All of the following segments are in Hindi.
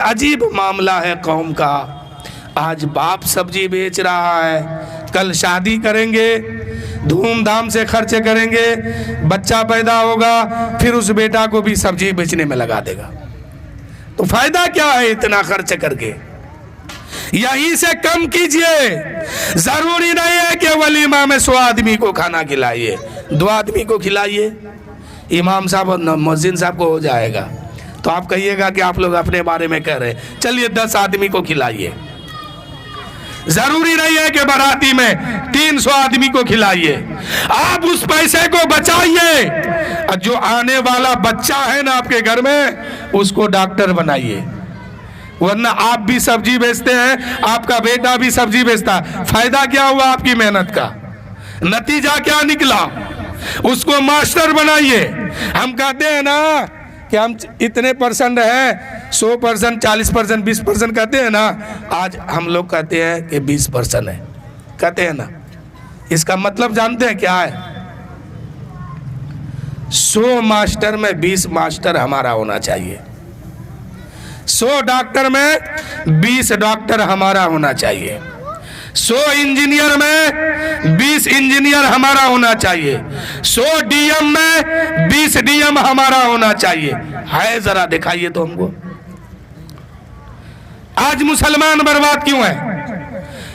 अजीब मामला है कौम का। आज बाप सब्जी बेच रहा है, कल शादी करेंगे, धूमधाम से खर्चे करेंगे, बच्चा पैदा होगा, फिर उस बेटा को भी सब्जी बेचने में लगा देगा। तो फायदा क्या है इतना खर्च करके? यहीं से कम कीजिए। जरूरी नहीं है कि वलीमा में 100 आदमी को खाना खिलाइए, 2 आदमी को खिलाइए, इमाम साहब और मुअज्जिन साहब को हो जाएगा। तो आप कहिएगा कि आप लोग अपने बारे में कह रहे हैं, चलिए 10 आदमी को खिलाइए। जरूरी नहीं है कि बाराती में 300 आदमी को खिलाइए। आप उस पैसे को बचाइए, जो आने वाला बच्चा है ना आपके घर में, उसको डॉक्टर बनाइए। वरना आप भी सब्जी बेचते हैं, आपका बेटा भी सब्जी बेचता है, फायदा क्या हुआ आपकी मेहनत का? नतीजा क्या निकला? उसको मास्टर बनाइए। हम कहते हैं ना कि हम इतने % है, 100%, 40%, 20% कहते हैं ना, आज हम लोग कहते हैं कि 20% है, कहते हैं ना। इसका मतलब जानते हैं क्या है? 100 मास्टर में 20 मास्टर हमारा होना चाहिए, 100 डॉक्टर में 20 डॉक्टर हमारा होना चाहिए, 100 इंजीनियर में 20 इंजीनियर हमारा होना चाहिए, 100 डीएम में 20 डीएम हमारा होना चाहिए। है जरा दिखाइए तो हमको। आज मुसलमान बर्बाद क्यों है?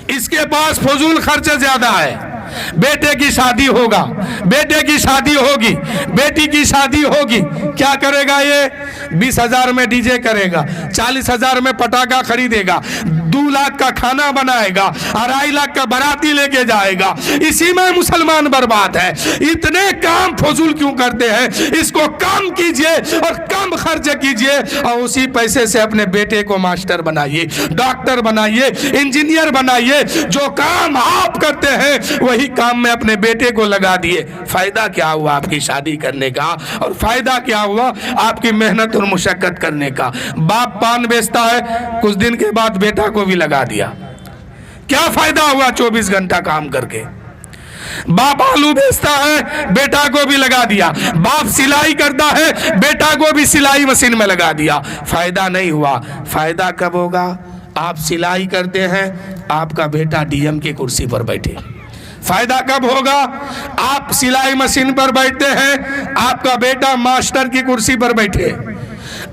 इसके पास फजूल खर्चे ज्यादा है। बेटे की शादी होगा, बेटे की शादी होगी, बेटी की शादी होगी, क्या करेगा ये? 20,000 में डीजे करेगा, 40,000 में पटाखा खरीदेगा, 2 लाख का खाना बनाएगा, 2.5 लाख का बाराती लेके जाएगा। इसी में मुसलमान बर्बाद है। इतने काम फजूल क्यों करते हैं? इसको कम कीजिए और कम खर्च कीजिए, और उसी पैसे से अपने बेटे को मास्टर बनाइए, डॉक्टर बनाइए, इंजीनियर बनाइए। जो काम आप करते हैं वही काम में अपने बेटे को लगा दिए। फायदा क्या हुआ आपकी शादी करने का? और फायदा क्या हुआ आपकी मेहनत और मुशक्कत करने का? बाप पान बेचता है, कुछ दिन के बाद बेटा को भी लगा दिया, क्या फायदा हुआ 24 घंटा काम करके? बाप आलू बेचता है, बेटा को भी लगा दिया। बाप सिलाई करता है, बेटा को भी सिलाई मशीन में लगा दिया, फायदा नहीं हुआ। फायदा कब होगा? आप सिलाई करते हैं, आपका बेटा डीएम की कुर्सी पर बैठे। फायदा कब होगा? आप सिलाई मशीन पर बैठते हैं, आपका बेटा मास्टर की कुर्सी पर बैठे।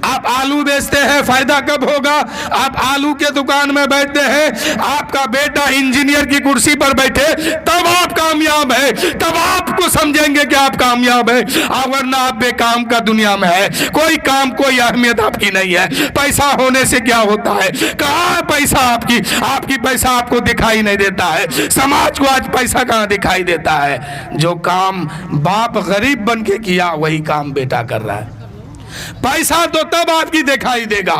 आप आलू बेचते हैं, फायदा कब होगा? आप आलू के दुकान में बैठते हैं, आपका बेटा इंजीनियर की कुर्सी पर बैठे, तब आप कामयाब है, तब आपको समझेंगे कि आप कामयाब है। वरना आप बेकाम का दुनिया में है, कोई काम कोई अहमियत आपकी नहीं है। पैसा होने से क्या होता है? कहाँ है पैसा आपकी? आपकी पैसा आपको दिखाई नहीं देता है। समाज को आज पैसा कहाँ दिखाई देता है? जो काम बाप गरीब बन के किया वही काम बेटा कर रहा है। पैसा तो तब आपकी दिखाई देगा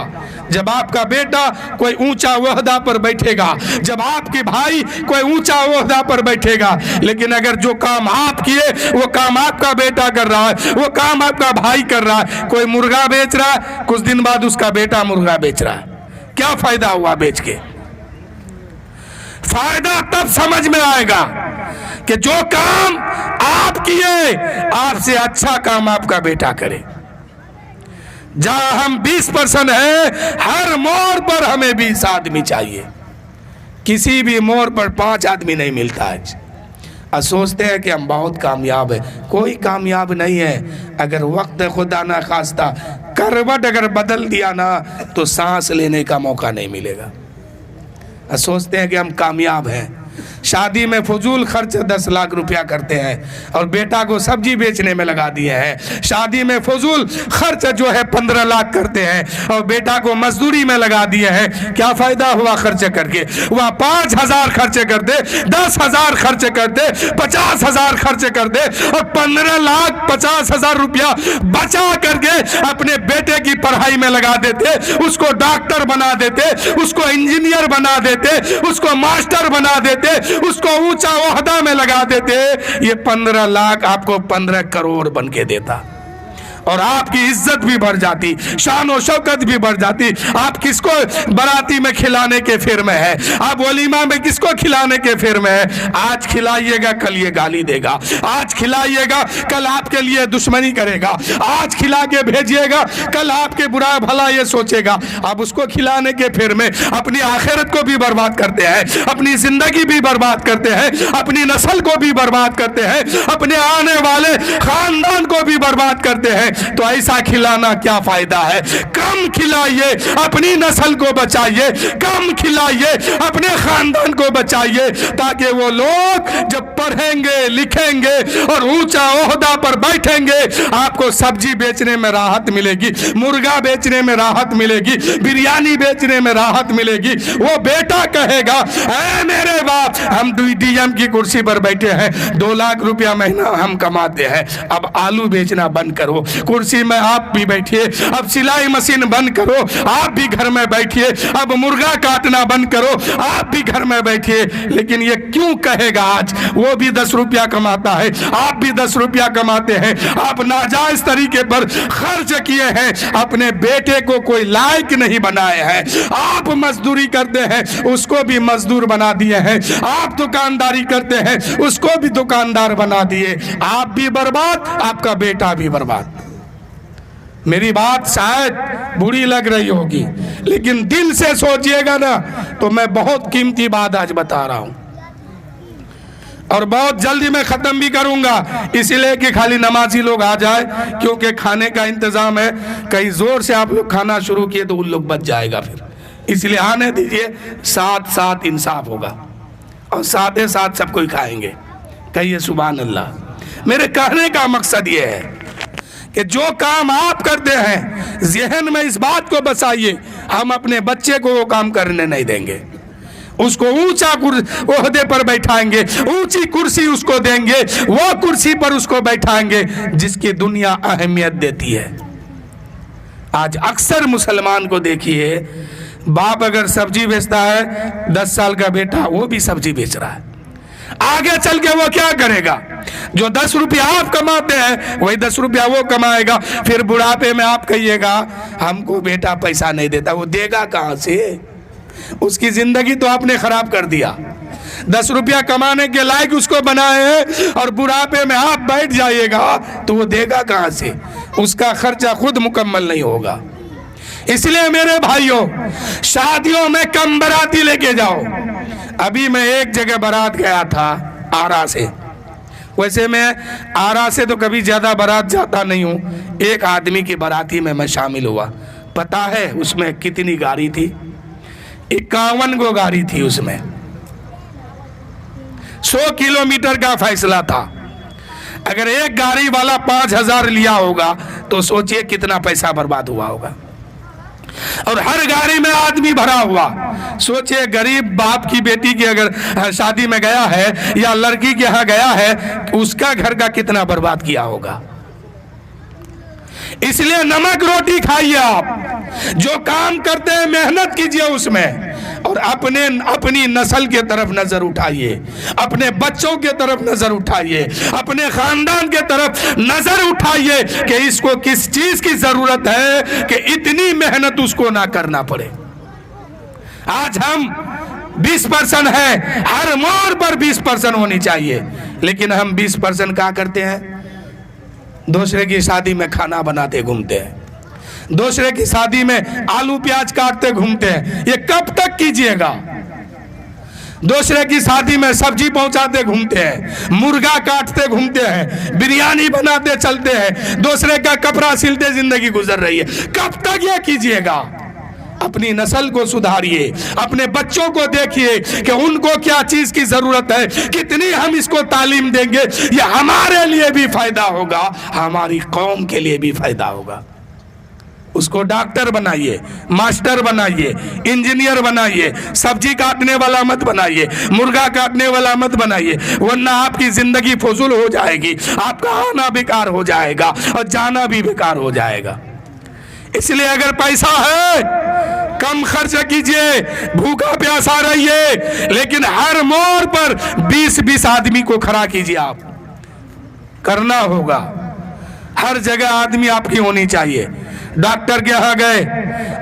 जब आपका बेटा कोई ऊंचा ओहदा पर बैठेगा, जब आपके भाई कोई ऊंचा ओहदा पर बैठेगा। लेकिन अगर जो काम आप किए वो काम आपका बेटा कर रहा है, वो काम आपका भाई कर रहा है, कोई मुर्गा बेच रहा है, कुछ दिन बाद उसका बेटा मुर्गा बेच रहा है, क्या फायदा हुआ बेच के? फायदा तब समझ में आएगा कि जो काम आप किए, आपसे अच्छा काम आपका बेटा करे। जहां हम 20% है, हर मोड़ पर हमें 20 आदमी चाहिए। किसी भी मोड़ पर 5 आदमी नहीं मिलता है। और सोचते हैं कि हम बहुत कामयाब है। कोई कामयाब नहीं है। अगर वक्त खुदा ना खास्ता करवट अगर बदल दिया ना, तो सांस लेने का मौका नहीं मिलेगा। और सोचते हैं कि हम कामयाब हैं। शादी में फजूल खर्च 10 लाख रुपया करते हैं और बेटा को सब्जी बेचने में लगा दिए हैं। शादी में फजूल खर्च जो है 15 लाख करते हैं और बेटा को मजदूरी में लगा दिए हैं। क्या फायदा हुआ खर्च करके? वह 5,000 खर्चे कर दे, 10,000 खर्चे कर दे, 50,000 खर्चे कर दे और 15,50,000 रुपया बचा करके अपने बेटे की पढ़ाई में लगा देते, उसको डॉक्टर बना देते, उसको इंजीनियर बना देते, उसको मास्टर बना देते, उसको ऊंचा ओहदा में लगा देते। ये 15 लाख आपको 15 करोड़ बन के देता। और आपकी इज्जत भी बढ़ जाती, शान और शौकत भी बढ़ जाती। आप किसको बाराती में खिलाने के फिर में है, आप वलीमा में किसको खिलाने के फिर में है। आज खिलाइएगा कल ये गाली देगा, आज खिलाइएगा कल आपके लिए दुश्मनी करेगा, आज खिला के भेजिएगा कल आपके बुरा भला ये सोचेगा। आप उसको खिलाने के फिर में अपनी आखिरत को भी बर्बाद करते हैं, अपनी जिंदगी भी बर्बाद करते हैं, अपनी नस्ल को भी बर्बाद करते हैं, अपने आने वाले खानदान को भी बर्बाद करते हैं। तो ऐसा खिलाना क्या फायदा है। कम खिलाइए, अपनी नस्ल को बचाइए, कम खिलाइए, अपने खानदान को बचाइए, ताकि वो लोग जब पढ़ेंगे लिखेंगे और ऊंचा ओहदा पर बैठेंगे, आपको सब्जी बेचने में राहत मिलेगी, मुर्गा बेचने में राहत मिलेगी, बिरयानी बेचने में राहत मिलेगी। वो बेटा कहेगा, ऐ मेरे बाप, हम डीएम की कुर्सी पर बैठे हैं, 2 लाख रुपया महीना हम कमाते हैं, अब आलू बेचना बंद करो, कुर्सी में आप भी बैठिए, अब सिलाई मशीन बंद करो, आप भी घर में बैठिए, अब मुर्गा काटना बंद करो, आप भी घर में बैठिए। लेकिन ये क्यों कहेगा? आज वो भी 10 रुपया कमाता है, आप भी 10 रुपया कमाते हैं, आप नाजायज तरीके पर खर्च किए हैं, अपने बेटे को कोई लायक नहीं बनाए हैं, आप मजदूरी करते हैं उसको भी मजदूर बना दिए हैं, आप दुकानदारी करते हैं उसको भी दुकानदार बना दिए, आप भी बर्बाद, आपका बेटा भी बर्बाद। मेरी बात शायद बुरी लग रही होगी, लेकिन दिल से सोचिएगा ना, तो मैं बहुत कीमती बात आज बता रहा हूं और बहुत जल्दी मैं खत्म भी करूंगा, इसलिए कि खाली नमाजी लोग आ जाए, क्योंकि खाने का इंतजाम है। कहीं जोर से आप लोग खाना शुरू किए तो उन लोग बच जाएगा फिर, इसलिए आने दीजिए, साथ साथ इंसाफ होगा और साथ ही साथ सब कोई खाएंगे। कहिए सुभान अल्लाह। मेरे कहने का मकसद ये है कि जो काम आप करते हैं जहन में इस बात को बसाइए, हम अपने बच्चे को वो काम करने नहीं देंगे, उसको ऊंचा ओहदे पर बैठाएंगे, ऊंची कुर्सी उसको देंगे, वो कुर्सी पर उसको बैठाएंगे जिसकी दुनिया अहमियत देती है। आज अक्सर मुसलमान को देखिए, बाप अगर सब्जी बेचता है, 10 साल का बेटा वो भी सब्जी बेच रहा है, आगे चल के वो क्या करेगा? जो 10 रुपया आप कमाते हैं वही 10 रुपया वो कमाएगा। फिर बुढ़ापे में आप कहिएगा हमको बेटा पैसा नहीं देता, वो देगा कहां से? उसकी जिंदगी तो आपने खराब कर दिया। 10 रुपया कमाने के लायक उसको बनाए हैं और बुढ़ापे में आप बैठ जाइएगा तो वो देगा कहां से? उसका खर्चा खुद मुकम्मल नहीं होगा। इसलिए मेरे भाइयों, शादियों में कम बाराती लेके जाओ। अभी मैं एक जगह बारात गया था आरा से, वैसे मैं आरा से तो कभी ज्यादा बारात जाता नहीं हूँ। एक आदमी की बाराती में मैं शामिल हुआ। पता है उसमें कितनी गाड़ी थी? 51 गो गाड़ी थी उसमें। 100 किलोमीटर का फैसला था। अगर एक गाड़ी वाला 5,000 लिया होगा तो सोचिए कितना पैसा बर्बाद हुआ होगा। और हर गाड़ी में आदमी भरा हुआ। सोचिए गरीब बाप की बेटी की अगर शादी में गया है या लड़की के यहाँ गया है, उसका घर का कितना बर्बाद किया होगा। इसलिए नमक रोटी खाइए। आप जो काम करते हैं मेहनत कीजिए उसमें, और अपनी नस्ल के तरफ नजर उठाइए, अपने बच्चों के तरफ नजर उठाइए, अपने खानदान के तरफ नजर उठाइए कि इसको किस चीज की जरूरत है कि इतनी मेहनत उसको ना करना पड़े। आज हम 20% है, हर मोड़ पर 20% होनी चाहिए, लेकिन हम 20% क्या करते हैं? दूसरे की शादी में खाना बनाते घूमते हैं, दूसरे की शादी में आलू प्याज काटते घूमते हैं। ये कब तक कीजिएगा? दूसरे की शादी में सब्जी पहुंचाते घूमते हैं, मुर्गा काटते घूमते हैं, बिरयानी बनाते चलते हैं, दूसरे का कपड़ा सिलते जिंदगी गुजर रही है। कब तक ये कीजिएगा? अपनी नस्ल को सुधारिए, अपने बच्चों को देखिए कि उनको क्या चीज की जरूरत है, कितनी हम इसको तालीम देंगे, ये हमारे लिए भी फायदा होगा, हमारी कौम के लिए भी फायदा होगा। उसको डॉक्टर बनाइए, मास्टर बनाइए, इंजीनियर बनाइए, सब्जी काटने वाला मत बनाइए, मुर्गा काटने वाला मत बनाइए, वरना आपकी जिंदगी फजूल हो जाएगी, आपका आना बेकार हो जाएगा और जाना भी बेकार हो जाएगा। इसलिए अगर पैसा है कम खर्च कीजिए, भूखा प्यासा रहिए, लेकिन हर मोड़ पर 20-20 आदमी को खड़ा कीजिए। आप करना होगा, हर जगह आदमी आपकी होनी चाहिए। डॉक्टर के यहाँ गए,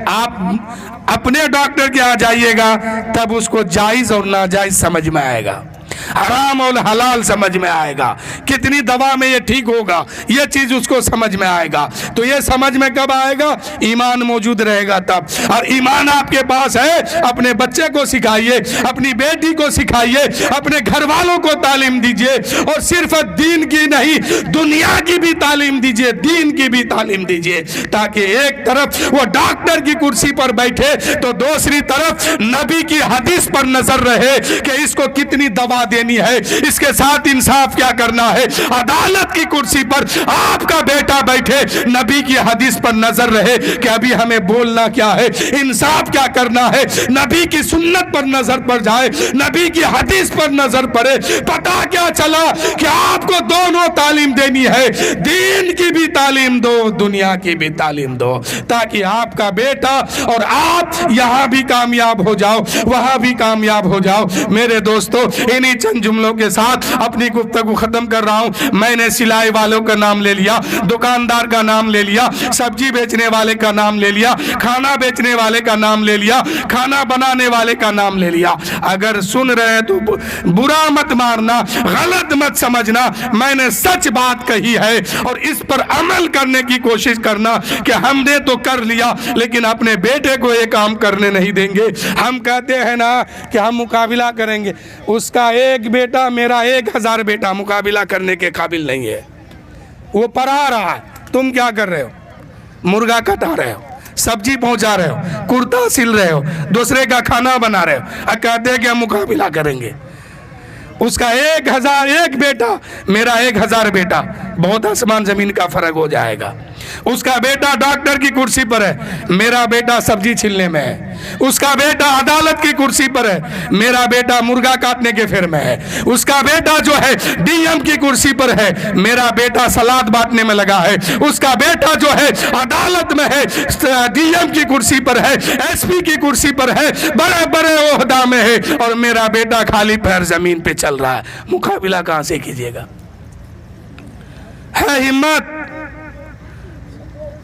आप अपने डॉक्टर के यहाँ जाइएगा, तब उसको जायज और नाजायज समझ में आएगा, हराम और हलाल समझ में आएगा, कितनी दवा में ये ठीक होगा, ये चीज उसको समझ में आएगा। तो ये समझ में कब आएगा? ईमान मौजूद रहेगा तब। और ईमान आपके पास है, अपने बच्चे को सिखाइए, अपनी बेटी को सिखाइए, अपने घर वालों को तालीम दीजिए, और सिर्फ दीन की नहीं दुनिया की भी तालीम दीजिए, दीन की भी तालीम दीजिए, ताकि एक तरफ वो डॉक्टर की कुर्सी पर बैठे तो दूसरी तरफ नबी की हदीस पर नजर रहे कि इसको कितनी दवा देनी है, इसके साथ इंसाफ क्या करना है। अदालत की कुर्सी पर आपका बेटा बैठे, नबी की हदीस पर नजर रहे कि अभी हमें बोलना क्या है, इंसाफ क्या करना है, नबी की सुन्नत पर नजर पड़ जाए, नबी की हदीस पर नजर पड़े। पता क्या चला कि आपको दोनों तालीम देनी है, दीन की भी तालीम दो, दुनिया की भी तालीम दो, ताकि आपका बेटा और आप यहां भी कामयाब हो जाओ, वहां भी कामयाब हो जाओ। मेरे दोस्तों, इन्हीं चंद जुमलों के साथ अपनी गुफ्तगू खत्म कर रहा हूं। मैंने सिलाई वालों का नाम ले लिया, दुकानदार का नाम ले लिया, सब्जी बेचने वाले का नाम ले लिया, खाना बेचने वाले का नाम ले लिया, खाना बनाने वाले का नाम ले लिया। अगर सुन रहे हैं तो बुरा मत मारना, गलत मत समझना, मैंने सच बात कही है, और इस पर अमल करने की कोशिश करना कि हमने तो कर लिया लेकिन अपने बेटे को ये काम करने नहीं देंगे। हम कहते हैं ना कि हम मुकाबिला करेंगे, उसका एक बेटा मेरा 1000 बेटा मुकाबिला करने के काबिल नहीं है। वो पढ़ा रहा है, तुम क्या कर रहे हो? मुर्गा कटा रहे हो, सब्जी पहुंचा रहे हो, कुर्ता सिल रहे हो, दूसरे का खाना बना रहे हो, कहते हैं कि हम मुकाबिला करेंगे। उसका 1001 बेटा मेरा 1000 बेटा, बहुत आसमान जमीन का फर्क हो जाएगा। उसका बेटा डॉक्टर की कुर्सी पर है, मेरा बेटा सब्जी छीलने में है। उसका बेटा अदालत की कुर्सी पर है, मेरा बेटा मुर्गा काटने के फेर में है। उसका बेटा जो है डीएम की कुर्सी पर है, मेरा बेटा सलाद बांटने में लगा है। उसका बेटा जो है अदालत में है, डीएम की कुर्सी पर है, एसपी की कुर्सी पर है, बड़े बड़े ओहदा में है, और मेरा बेटा खाली पैर जमीन पे चल रहा है। मुकाबिला कहां से कीजिएगा? है हिम्मत?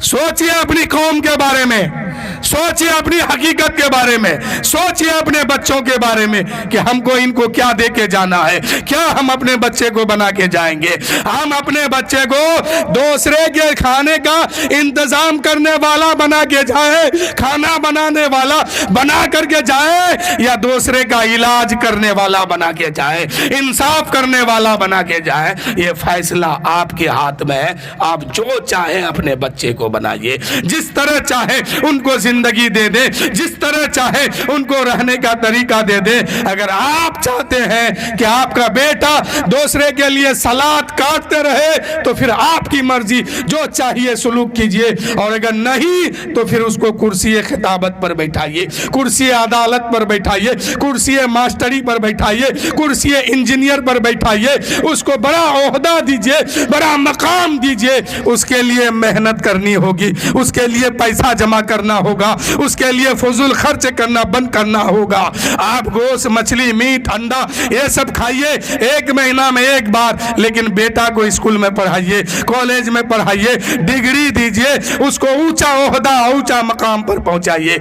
सोचिए अपनी कौम के बारे में, सोचिए अपनी हकीकत के बारे में, सोचिए अपने बच्चों के बारे में कि हमको इनको क्या दे के जाना है, क्या हम अपने बच्चे को बना के जाएंगे। हम अपने बच्चे को दूसरे के खाने का इंतजाम करने वाला बना के जाए, खाना बनाने वाला बना करके जाए, या दूसरे का इलाज करने वाला बना के जाए, इंसाफ करने वाला बना के जाए। ये फैसला आपके हाथ में है। आप जो चाहे अपने बच्चे को बनाइए, जिस तरह चाहे उनको जिंदगी दे दे, जिस तरह चाहे उनको रहने का तरीका दे दे। अगर आप चाहते हैं कि आपका बेटा दूसरे के लिए सलाद काटते रहे तो फिर आपकी मर्जी, जो चाहिए सुलूक कीजिए, और अगर नहीं तो फिर उसको कुर्सी खिताबत पर बैठाइए, कुर्सी अदालत पर बैठाइए, कुर्सी मास्टरी पर बैठाइए, कुर्सी इंजीनियर पर बैठाइए, उसको बड़ा ओहदा दीजिए, बड़ा मकाम दीजिए। उसके लिए मेहनत करनी होगी, उसके लिए पैसा जमा करना होगा, उसके लिए फजूल खर्च करना बंद करना होगा। आप गोश्त, मछली, मीट, अंडा ये सब खाइए 1 महीना में 1 बार, लेकिन बेटा को स्कूल में पढ़ाइए, कॉलेज में पढ़ाइए, डिग्री दीजिए, उसको ऊंचा ओहदा, ऊंचा मकाम पर पहुंचाइए।